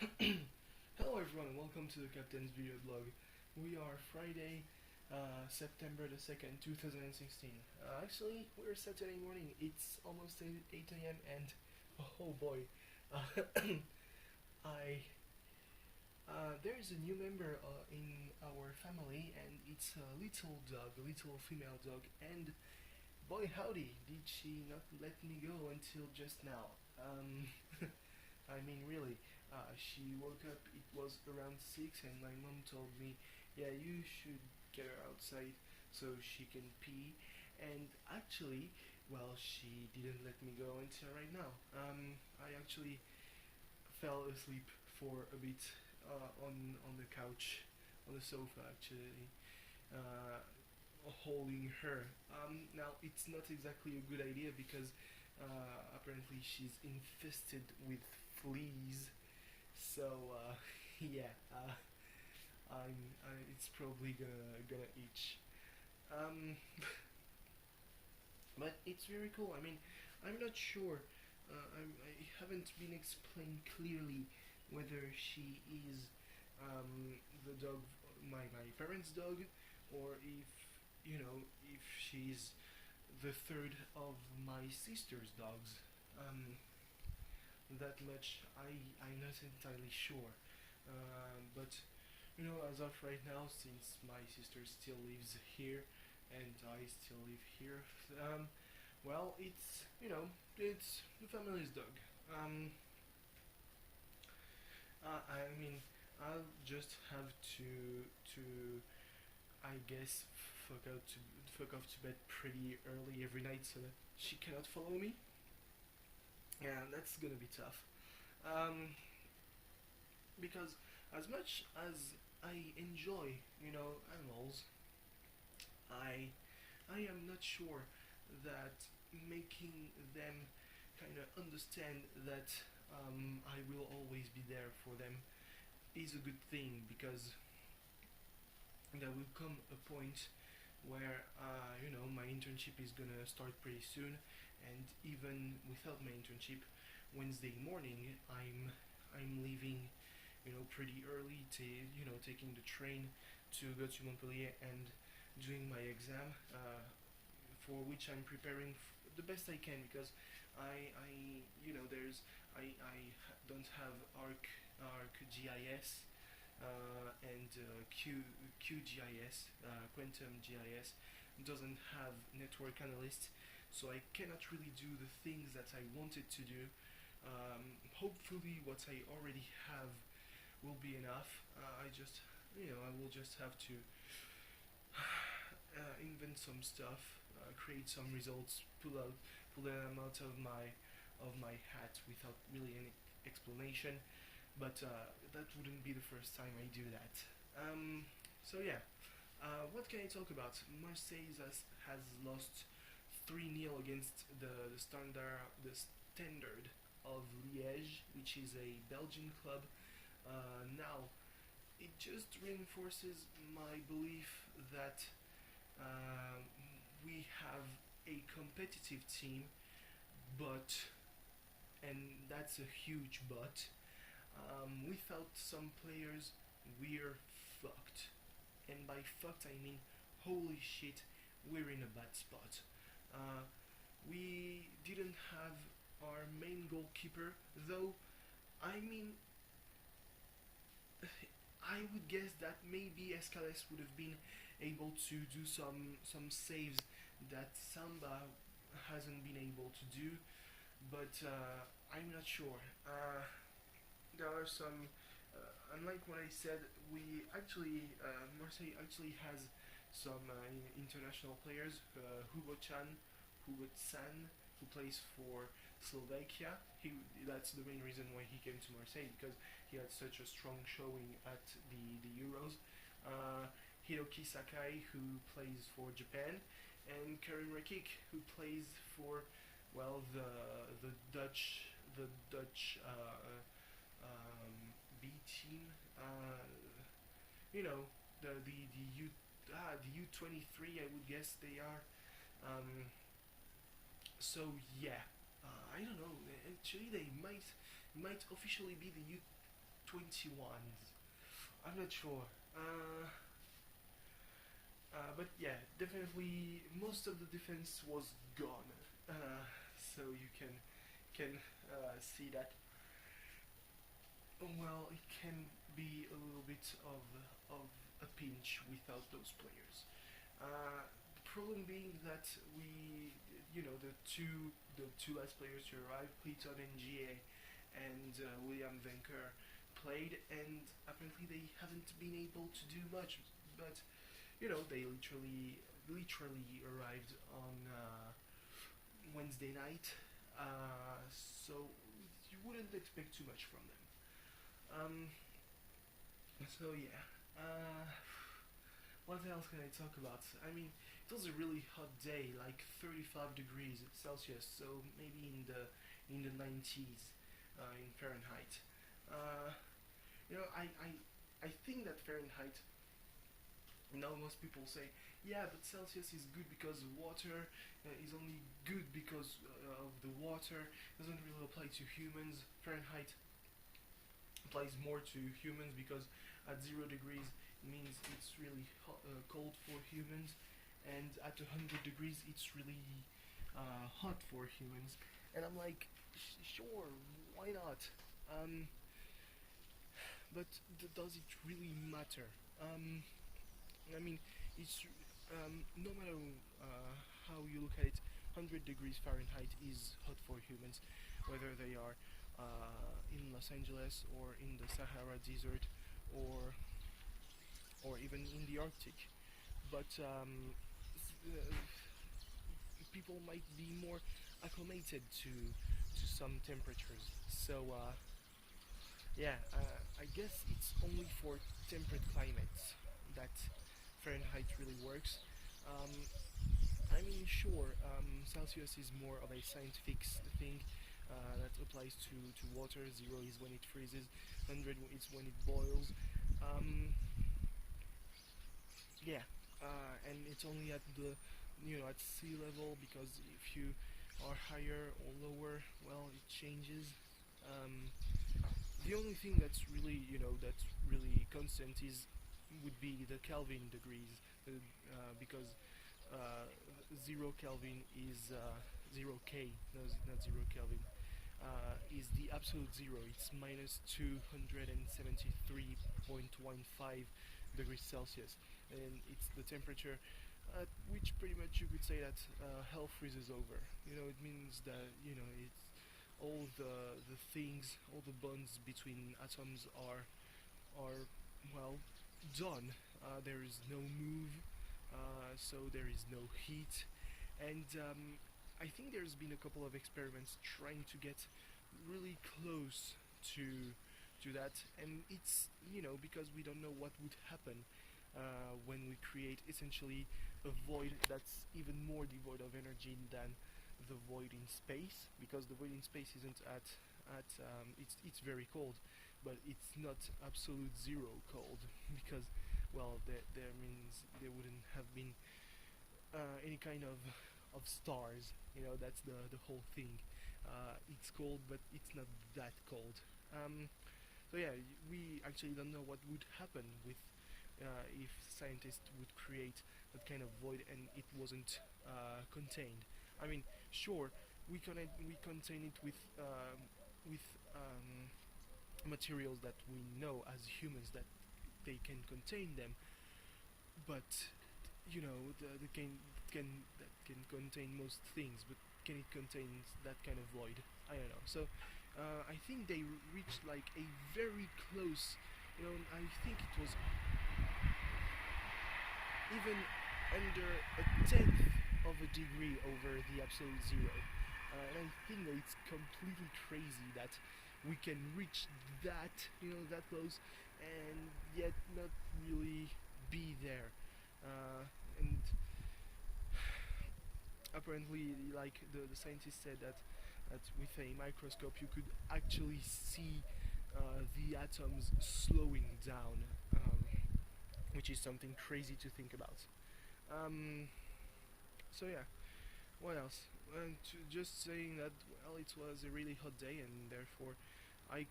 Hello everyone and welcome to the Captain's video blog. We are Friday, September the 2nd, 2016. Actually, we're Saturday morning. It's almost 8 a.m. and oh boy, uh, I there is a new member in our family, and it's a little dog, a little female dog. And boy howdy, did she not let me go until just now. I mean, really, she woke up, it was around 6, and my mom told me, yeah, you should get her outside so she can pee. And actually, well, she didn't let me go until right now. I actually fell asleep for a bit on the couch, on the sofa, actually, uh, holding her. Now, it's not exactly a good idea because apparently she's infested with fleas. So yeah, it's probably gonna itch. Um, but it's very cool. I mean, I'm not sure. I haven't been explained clearly whether she is the dog, my parents' dog, or if if she's the third of my sister's dogs. Um, that much I'm not entirely sure. But as of right now, since my sister still lives here and I still live here, well, it's the family's dog. Um, I mean, I'll just have to I guess fuck off to bed pretty early every night so that she cannot follow me. Yeah, that's gonna be tough. Um, because as much as I enjoy, animals, I I am not sure that making them kind of understand that I will always be there for them is a good thing, because there will come a point where my internship is gonna start pretty soon, and even without my internship, Wednesday morning I'm leaving pretty early, taking the train to go to Montpellier and doing my exam, for which I'm preparing the best I can, because don't have ARC GIS, and QGIS, Quantum GIS, doesn't have network analyst, so I cannot really do the things that I wanted to do. Hopefully, what I already have will be enough. I will just have to invent some stuff, create some results, pull them out of my hat without really any explanation. But that wouldn't be the first time I do that. So yeah, what can I talk about? Marseille has lost 3-0 against the standard of Liège, which is a Belgian club. Now, it just reinforces my belief that uh, we have a competitive team, but, and that's a huge but, without some players, we're fucked. And by fucked, I mean, holy shit, we're in a bad spot. Uh, we didn't have our main goalkeeper, though. I mean, I would guess that maybe Escales would have been able to do some saves that Samba hasn't been able to do, but I'm not sure. There are some. Unlike what I said, we actually Marseille actually has some international players. Hugo San, who plays for Slovakia. That's the main reason why he came to Marseille, because he had such a strong showing at the Euros. Hiroki Sakai, who plays for Japan, and Karim Rekik, who plays for, well, the Dutch B team. You know the U23. I would guess they are. Um, so yeah, I don't know. Actually, they might officially be the 21. I'm not sure. But yeah, definitely most of the defense was gone. So you can see that. Well, it can be a little bit of a pinch without those players. The problem being that the two last players to arrive, Clayton and GA, and William Venker played, and apparently they haven't been able to do much. But they literally arrived on Wednesday night, so you wouldn't expect too much from them. So yeah. What else can I talk about? I mean, it was a really hot day, like 35 degrees Celsius, so maybe in the 90s in Fahrenheit. Uh, I think that Fahrenheit. Most people say, yeah, but Celsius is good because water is only good because of the water. Doesn't really apply to humans. Fahrenheit applies more to humans because at 0 degrees it means it's really cold for humans, and at 100 degrees it's really hot for humans. And I'm like, sure, why not? Um, but does it really matter? I mean, it's no matter how you look at it, 100 degrees Fahrenheit is hot for humans, whether they are in Los Angeles or in the Sahara Desert or even in the Arctic. But people might be more acclimated to some temperatures. So yeah, I guess it's only for temperate climates that Fahrenheit really works. Um, I mean, sure, Celsius is more of a scientific thing that applies to water. 0 is when it freezes, 100 is when it boils. Um, yeah, and it's only at the at sea level, because if you are higher or lower, well, it changes. Um, the only thing that's really constant is would be the Kelvin degrees, because uh, 0 Kelvin is 0 K, no, not 0 Kelvin, is the absolute zero. It's minus 273.15 degrees Celsius, and it's the temperature at which pretty much you could say that hell freezes over. It means that it's all the things, all the bonds between atoms are well done. There is no move, so there is no heat, and I think there's been a couple of experiments trying to get really close to that, and it's because we don't know what would happen when we create essentially a void that's even more devoid of energy than the void in space, because the void in space isn't it's very cold, but it's not absolute zero cold because, well, there means there wouldn't have been any kind of stars. That's the whole thing. It's cold, but it's not that cold. So yeah, we actually don't know what would happen with if scientists would create that kind of void and it wasn't contained. I mean, sure, we contain it with materials that we know as humans that they can contain them, but that can contain most things, but can it contain that kind of void? I don't know. So I think they reached like a very close. I think it was even under a tenth of a degree over the absolute zero. And I think that it's completely crazy that we can reach that, that close, and yet not really be there. And apparently, like the scientists said that with a microscope you could actually see the atoms slowing down, which is something crazy to think about. Um, so yeah, what else? And just saying that, well, it was a really hot day, and therefore I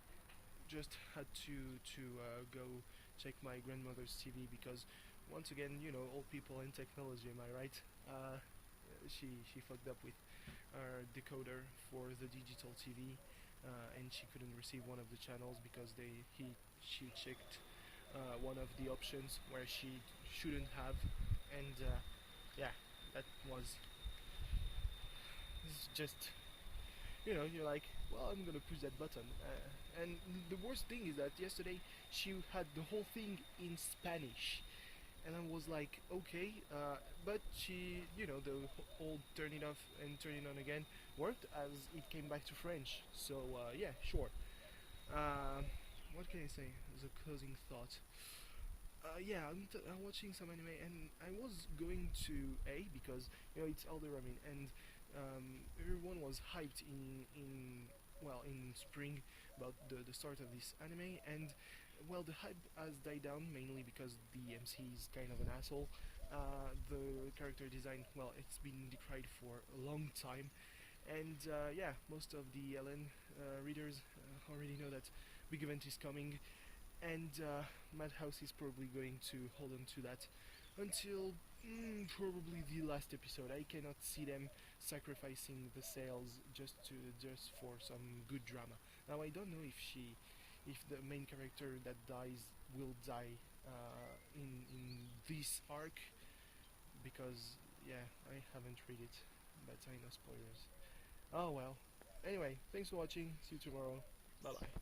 just had to go check my grandmother's TV because once again, you know, old people and technology. Am I right? She fucked up with our decoder for the digital TV, and she couldn't receive one of the channels because she checked one of the options where she shouldn't have, and yeah, that was just, you know, you're like, well, I'm gonna push that button. And the worst thing is that yesterday she had the whole thing in Spanish, and I was like, okay, but she, you know, the whole turn it off and turn it on again worked as it came back to French. So yeah, sure. What can I say as a closing thought? Yeah, I'm watching some anime, and I was going to A because you know it's older. I mean, and everyone was hyped in well in spring about the start of this anime, and well the hype has died down mainly because the MC is kind of an asshole. The character design, well, it's been decried for a long time, and yeah, most of the LN readers already know that big event is coming, and Madhouse is probably going to hold on to that until probably the last episode. I cannot see them sacrificing the sales just for some good drama. Now I don't know if the main character that dies will die in this arc because yeah, I haven't read it, but I know spoilers. Oh well. Anyway, thanks for watching. See you tomorrow. Bye bye.